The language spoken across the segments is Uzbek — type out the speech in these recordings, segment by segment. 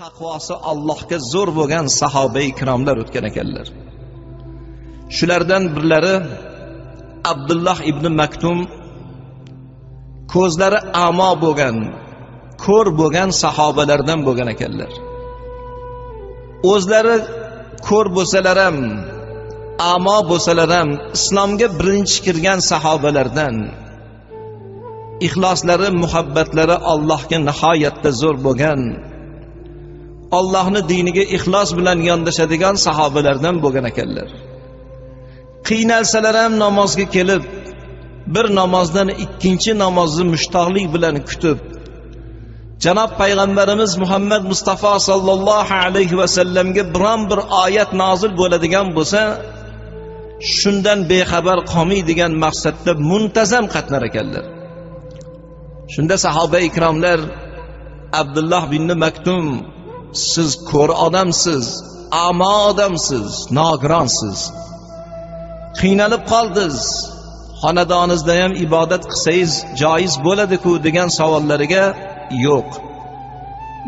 taqvosi Allohga zo'r bo'lgan sahoba ikromlar o'tgan ekanlar. Shulardan birlari Abdullah ibn Maktum, ko'zlari amo bo'lgan, ko'r bo'lgan sahobalardan bo'lgan ekanlar. O'zlari ko'r bo'lsalar ham, amo bo'lsalar ham islomga birinchi kirgan sahobalardan. Ixloslari, muhabbatlari Allohga nihoyatda zo'r bo'lgan, Allohning diniga ixlos bilan yondashadigan sahobalardan bo'lgan ekanlar. Qiynalsalar ham namozga kelib, bir namozdan ikkinchi namozni mushtoqlik bilan kutib, Janob payg'ambarimiz Muhammad Mustafa sallallohu alayhi va sallamga biron bir oyat nozil bo'ladigan bo'lsa, shundan bexabar qolmaydigan maqsadda muntazam qatnar ekanlar. Shunda sahoba ikromlar Abdullah ibn Maktum, siz ko'r odamsiz, amo odamsiz, nogironsiz, qiynalib qoldingiz, xonadoningizda ham ibodat qilsangiz joiz bo'ladi-ku degan savollariga, yo'q,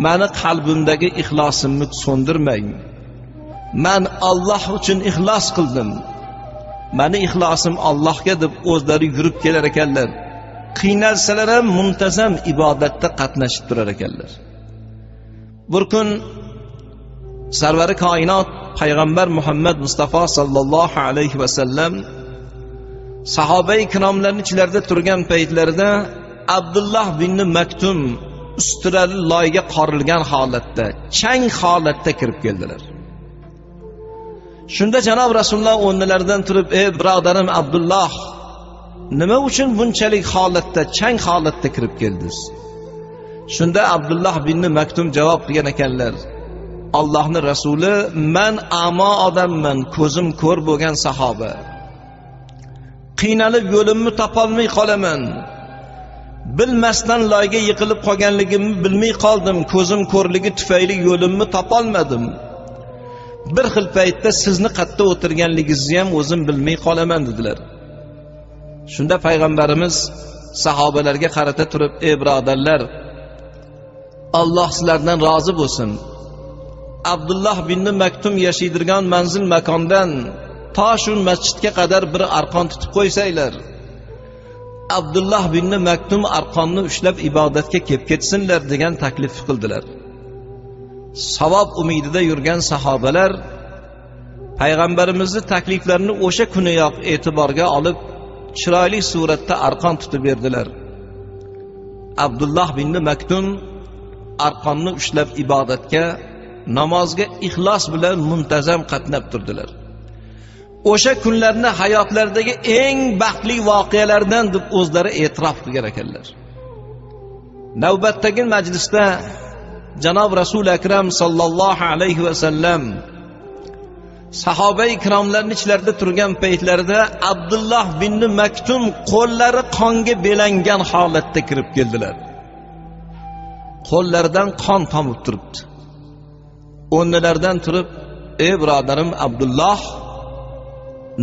meni qalbimdagi ixlosimni so'ndirmang, men Alloh uchun ixlos qildim, meni ixlosim Allohga deb o'zlari yurib kelar ekanlar. Qiynalsalar ham muntazam ibodatda qatnashib turar ekanlar. Bir kun sarvari koinot payg'ambar Muhammad Mustafa sallallohu alayhi va sallam sahoba ikromlarning ichlarida turgan paytlarida Abdullah ibn Maktum ustilari loyga qorilgan holatda, chang holatda kirib keldilar. Shunda janob Rasululloh o'rnlaridan turib, "Ey birodarim Abdullah, nima uchun bunchalik holatda, chang holatda kirib keldingiz?" Shunda Abdullah ibn Maktum javob qilgan ekanlar: "Allohning rasuli, men amo odamman, ko'zim ko'r bo'lgan sahoba. Qiynalib yo'limni topolmay qolaman. Bilmasdan loyga yiqilib qolganligimni bilmay qoldim, ko'zim ko'rligi tufayli yo'limni topolmadim. Bir xil paytda sizni qayerda o'tirganligingizni ham o'zim bilmay qolaman" dedilar. Shunda payg'ambarimiz sahobalarga qarata turib: "Ey birodarlar, Alloh sizlardan rozi bo'lsin. Abdullah ibn Maktum yashaydigan manzil makondan to shu masjidga qadar bir arqon tutib qo'ysanglar, Abdullah ibn Maktum arqonni ushlab ibodatga kelib ketsinlar" degan taklif qildilar. Savob umidida yurgan sahobalar payg'ambarimizning takliflarini o'sha kuniyoq e'tiborga olib, chiroyli suratda arqon tutib berdilar. Abdullah ibn Maktum arqonni ushlab ibodatga, namozga ixlos bilan muntazam qatnab turdilar. O'sha kunlarni hayotlaridagi eng baxtli voqealardan deb o'zlari e'tirof qilgan ekanlar. Navbatdagi majlisda janob Rasul akram sallallohu alayhi va sallam sahoba ikromlarning ichlarida turgan paytlarida Abdullah ibn Maktum qo'llari qonga belangan holatda kirib keldilar. Qo'llaridan qon tomib turibdi. O'rnlaridan turib: "Ey birodarim Abdullah,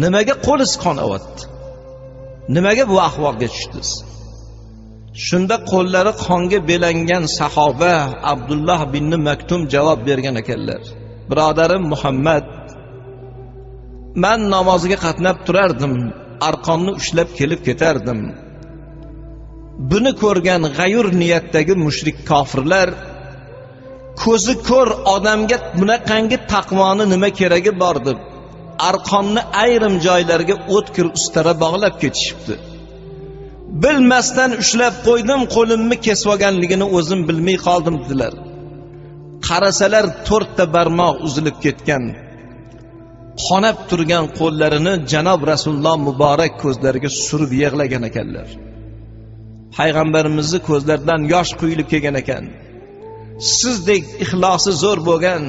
nimaga qo'lingiz qon oqyapti? Nimaga bu ahvolga tushdingiz?" Shunda qo'llari qonga belangan sahoba Abdullah ibn Maktum javob bergan ekanlar: "Birodarim Muhammad, men namozga qatnab turardim, arqonni ushlab kelib ketardim. Buni ko'rgan g'ayur niyatdagi mushrik kofirlar, ko'zi ko'r odamga bunaqangi taqvoni nima keragi bor deb arqonni ayrim joylarga o'tkir ustara bog'lab ketishibdi. Bilmasdan ushlab qo'ydim, qo'limni kesib olganligini o'zim bilmay qoldim" dedilar. Qarasalar 4 ta barmoq uzilib ketgan, qonab turgan qo'llarini janob Rasululloh muborak ko'zlariga surib yig'lagan ekanlar. Payg'ambarimizning ko'zlaridan yosh quyilib kelgan ekan. Sizdek ixlosi zo'r bo'lgan,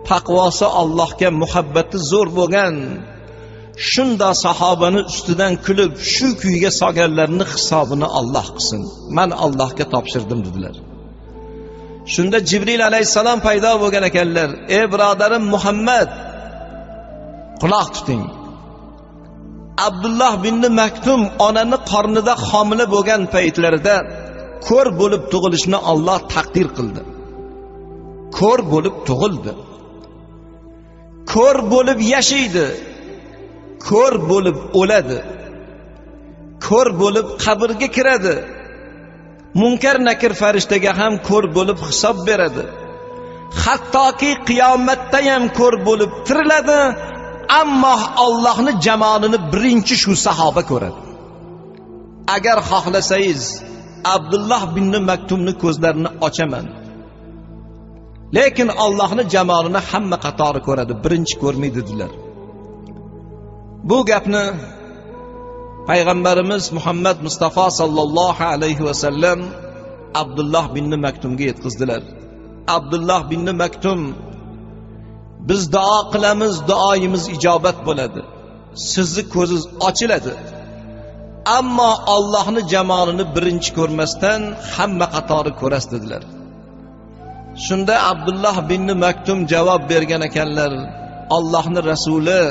taqvosi Allohga muhabbati zo'r bo'lgan, shunda sahobani ustidan kulib shu kuyga solganlarning hisobini Alloh qilsin. Men Allohga topshirdim dedilar. Shunda Jibril alayhisalom paydo bo'lgan ekanlar. "Ey birodarim Muhammad, quloq tuting. Abdullah ibn Maktum onani qornida homila bo'lgan paytlarida ko'r bo'lib tug'ilishni Alloh taqdir qildi. ko'r bo'lib tug'ildi, ko'r bo'lib yashaydi, ko'r bo'lib o'ladi, ko'r bo'lib qabrga kiradi, munkar nakir farishtaga ham ko'r bo'lib hisob beradi, hattoki qiyomatda ham ko'r bo'lib tiriladi. Ammo Allohning jamolini birinchi shu sahoba ko'radi. Agar xohlasangiz Abdullah bin Maktumni ko'zlarini ochaman, lekin Allohning jamolini hamma qatori ko'radi, birinchi ko'rmaydi dedilar. Bu gapni payg'ambarimiz Muhammad Mustafa sallallohu alayhi va sallam Abdullah bin Maktumga yetkazdilar. Abdullah bin Maktum, biz duo qilamiz, duoyimiz ijobat bo'ladi, sizni ko'zingiz ochiladi, ammo Allohning jamolini birinchi ko'rmasdan hamma qatori ko'rasiz dedilar. Shunda Abdullah bin Maktum javob bergan ekanlar: Allohning rasuli,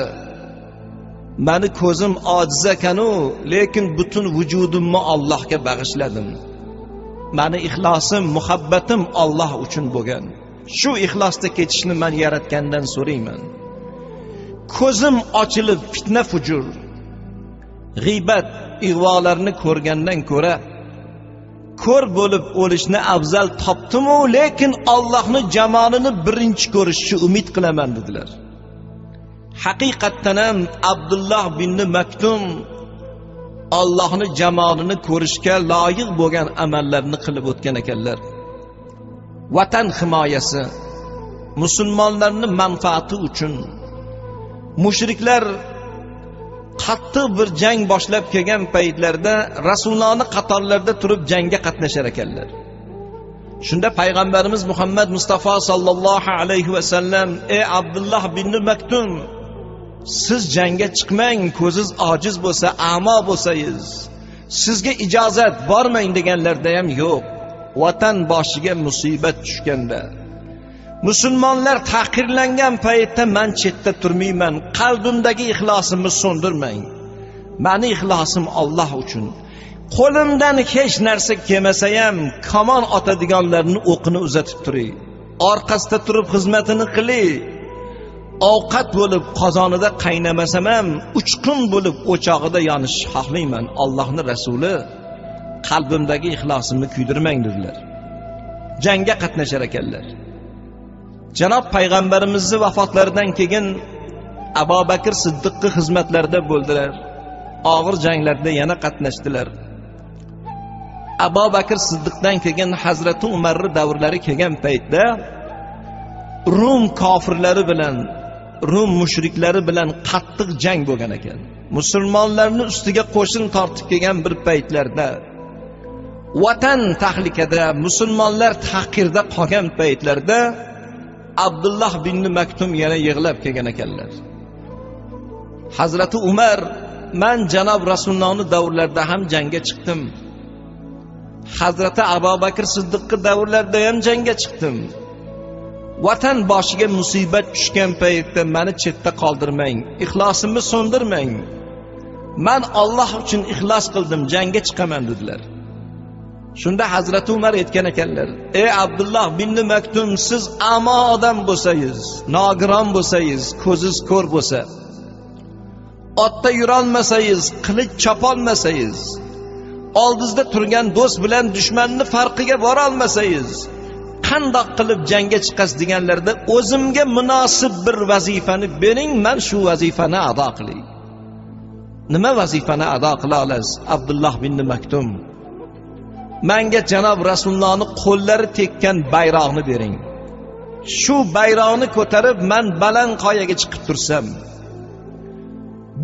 meni ko'zim ojiz ekanu, lekin butun vujudimni Allohga bag'ishladim. Meni ixlosim, muhabbatim Alloh uchun bo'lgan. Shu ixlosda ketishni men yaratgandan so'rayman. Ko'zim ochilib fitna fujur, g'iybat, ig'volarni ko'rgandan ko'ra ko'r bo'lib o'lishni afzal topdim-u, lekin Allohning jamolini birinchi ko'rishni umid qilaman dedilar. Haqiqatdan ham Abdullah bin Maktum Allohning jamolini ko'rishga loyiq bo'lgan amallarni qilib o'tgan ekanlar. Vatan himoyasi, musulmonlarning manfaati uchun mushriklar qattiq bir jang boshlab kelgan paytlarda Rasulullohning qatorlarida turib jangga qatnashar ekanlar. Shunda payg'ambarimiz Muhammad Mustafa sallallohu alayhi va sallam: "Ey Abdullah bin Maktum, siz jangga chiqmang, ko'zingiz ojiz bo'lsa, a'mo bo'lsangiz, sizga ijozat bormang" deganlarda ham yo'q. Vatan boshiga musibat tushganda, musulmonlar tahqirlangan paytda men chetda turmayman, qalbimdagi ixlosimni so'ndirmang. Meni ixlosim Alloh uchun. Qo'limdan hech narsa kelmasa ham kamon otadiganlarning o'qini uzatib turay. Orqasida turib xizmatini qilay. Ovqat bo'lib qozonida qaynamasam ham uchqun bo'lib o'chog'ida yonish xohlayman. Allohning rasuli, qalbimdagi ixlosimni kuydirmang dedilar. Jangga qatnashar ekanlar. Janob payg'ambarimizning vafotlaridan keyin Abu Bakr Siddiqning xizmatlarida bo'ldilar. Og'ir janglarda yana qatnashdilar. Abu Bakr Siddiqdan keyin Hazrati Umarning davrlari kelgan paytda Rum kofirlari bilan, Rum mushriklari bilan qattiq jang bo'lgan ekan. Musulmonlarning ustiga qo'shin tortib kelgan bir paytlarda, vatan tahlikada, musulmonlar tahqirda qolgan paytlarda Abdullah bin Maktum yana yig'lab kelgan ekanlar. Hazrati Umar: "Men janob Rasulullohning davrlarida ham jangga chiqdim. Hazrati Abu Bakr Siddiqning davrlarida ham jangga chiqdim. Vatan boshiga musibat tushgan paytda meni chetda qoldirmang, ixlosimni so'ndirmang. Men Alloh uchun ixlos qildim, jangga chiqaman" dedilar. Shunda Hazrati Umar aytgan ekanlar: "Ey Abdullah bin Maktum, siz amo odam bo'lsangiz, nogiron bo'lsangiz, ko'zingiz ko'r bo'lsa, otda yurolmasangiz, qilich chopolmasangiz, oldingizda turgan do'st bilan dushmanning farqiga bora olmasangiz, qandoq qilib jangga chiqasiz deganlarda o'zimga munosib bir vazifani bering, men shu vazifani ado qilay." Nima vazifani ado qila olasiz Abdullah bin Maktum? Menga janob Rasulullohning qo'llari tekkan bayroqni bering. Shu bayroqni ko'tarib men baland qoyaga chiqib tursam,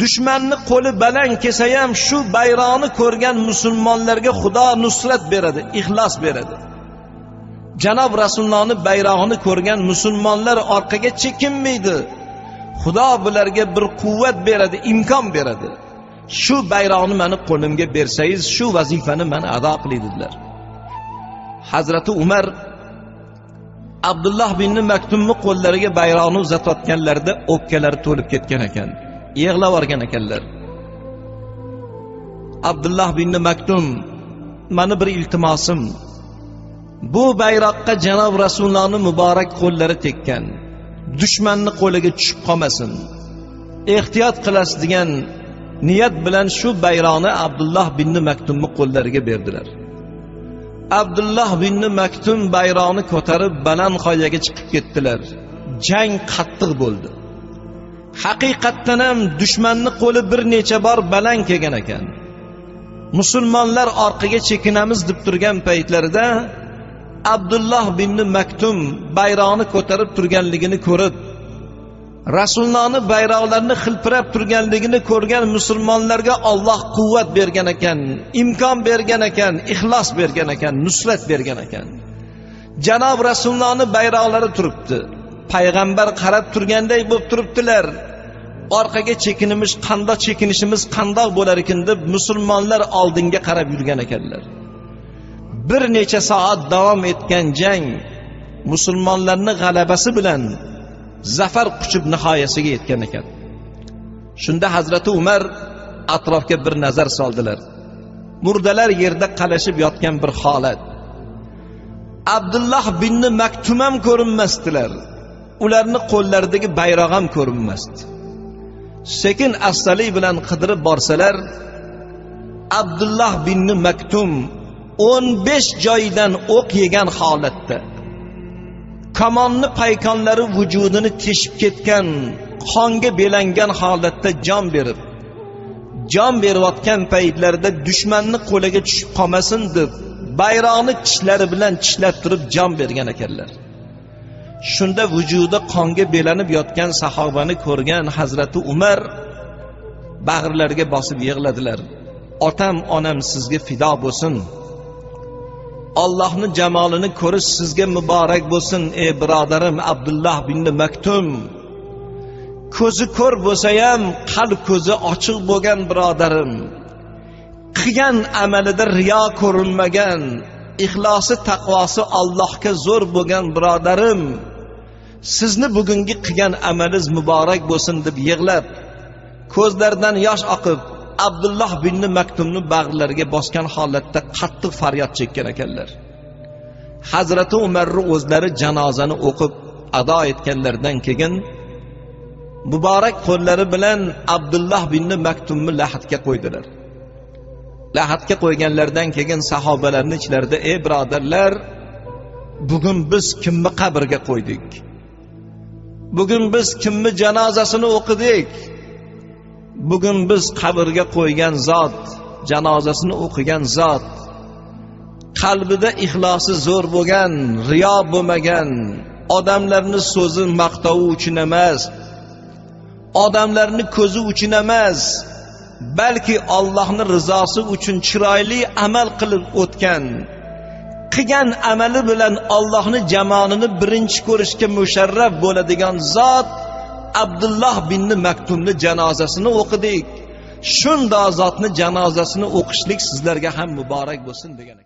dushmanning qo'li baland kelsa ham shu bayroqni ko'rgan musulmonlarga Xudo nusrat beradi, ixlos beradi. Janob Rasulullohning bayrog'ini ko'rgan musulmonlar orqaga chekinmaydi. Xudo bularga bir quvvat beradi, imkon beradi. Shu bayroqni meni qo'limga bersangiz, shu vazifani men ado qilay dedilar. Hazrati Umar Abdullah bin Maktumning qo'llariga bayroqni uzatayotganlarida o'pkalari to'lib ketgan ekan, yig'lab o'rgan ekanlar. Abdullah bin Maktum: "Meni bir iltimosim, Bu bayroqqa janob rasulullohning muborak qo'llari tekkan, dushmanni qo'liga tushib qolmasin, ehtiyot qilasiz degan niyat bilan shu bayroqni Abdulloh bin Maktumning qo'llariga berdilar. Abdulloh bin Maktum bayroqni ko'tarib baland qoyaga chiqib ketdilar. Jang qattiq bo'ldi. Haqiqatdan ham dushmanning qo'li bir necha bor baland kelgan ekan. Musulmonlar orqaga chekinamiz deb turgan paytlarida Abdulloh bin Maktum bayroqni ko'tarib turganligini ko'rib, Rasulullohning bayroqlarini xilpirab turganligini ko'rgan musulmonlarga Alloh quvvat bergan ekan, imkon bergan ekan, ixlos bergan ekan, nusrat bergan ekan. Janob Rasulullohning bayroqlari turibdi. Payg'ambar qarab turganday bo'lib turibdilar. Orqaga chekinishimiz qandoq bo'lar ekan deb musulmonlar oldinga qarab yurgan ekanlar. Bir necha soat davom etgan jang musulmonlarning g'alabasi bilan zafar quchib nihoyasiga yetgan ekan. Shunda Hazrati Umar atrofga bir nazar soldilar. Murdalar yerda qalashib yotgan bir holat. Abdulloh bin Maktum ham ko'rinmasdilar. Ularning qo'llaridagi bayroq ham ko'rinmasdi. Sekin astalik bilan qidirib borsalar, Abdulloh bin Maktum 15 joydan o'q yegan holatda, kamonni paykonlari vujudini teshib ketgan, qonga belangan holatda jon berayotgan paytlarida dushmanning qo'liga tushib qolmasin deb bayroqni tishlari bilan tishlab turib jon bergan ekanlar. Shunda vujudi qonga belanib yotgan sahobani ko'rgan Hazrati Umar bag'rlariga bosib yig'ladilar. Otam, onam sizga fido bo'lsin. Allohning jamolini ko'rish sizga muborak bo'lsin, ey birodarim Abdulloh bin Maktum. Ko'zi ko'r bo'lsa ham qalb ko'zi ochiq bo'lgan birodarim. Qilgan amalida riyo ko'rinmagan, ixlosi taqvosi Allohga zo'r bo'lgan birodarim. Sizni bugungi qilgan amalingiz muborak bo'lsin deb yig'lab, ko'zlaridan yosh oqib, Abdulloh bin Maktumni bag'rlariga bosgan holatda qattiq faryod chekkan ekanlar. Hazrati Umarning o'zlari janozani o'qib ado etganlardan keyin muborak qo'llari bilan Abdulloh bin Maktumni lahadga qo'ydilar. Lahadga qo'yganlardan keyin sahobalarning ichlarida, ey birodarlar, bugun biz kimni qabrga qo'ydik? Bugun biz kimni janozasini o'qidik? Bugun biz qabrga qo'ygan zot, janozasini o'qigan zot, qalbida ixlosi zo'r bo'lgan, riyo bo'lmagan, odamlarning so'zi maqtovi uchun emas, odamlarning ko'zi uchun emas, balki Allohning rizosi uchun chiroyli amal qilib o'tgan, qilgan amali bilan Allohning jamolini birinchi ko'rishga musharraf bo'ladigan zot Abdulloh bin Maktumni janozasini o'qidik. Shunda zotni janozasini o'qishlik sizlarga ham muborak bo'lsin degan.